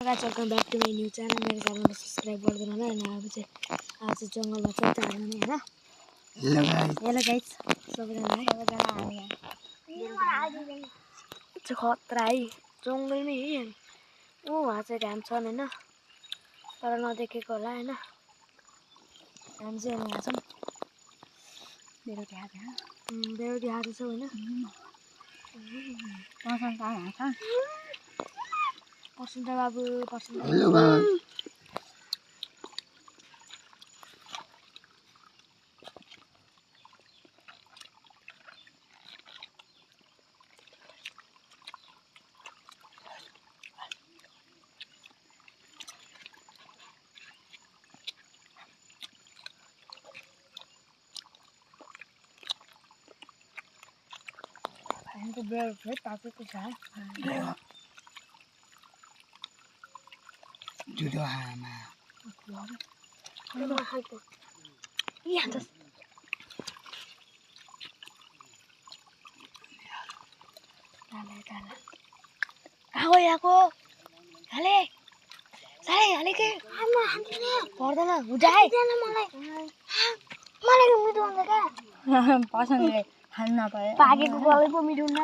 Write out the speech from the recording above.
Guys, welcome back to my new channel. मेरे channel को subscribe कर देना ना आज जंगल में चलते आ रहे हैं ना हेलो गाइस सबजना आ गया त्यो खतरा है जंगल में है ओ वहाँ चाहिँ घाम छ हैन तर नदेखेको होला हैन घाम चाहिँ यहाँ छ बेरोटी हात छ हैन पर्सेन्ट बाबु पर्सेन्ट हेलो गाइस इनको बेर फेट ताकि कुछ है जुडो हामा यहाँ त आओ यहाँको हाले साले हाले के आमा हान्दिन पर्दैन हुजाइ मलाई मिठो हुन्छ के पसन्दले खान नपाए पाकेको गलै पो मिठो हुन्छ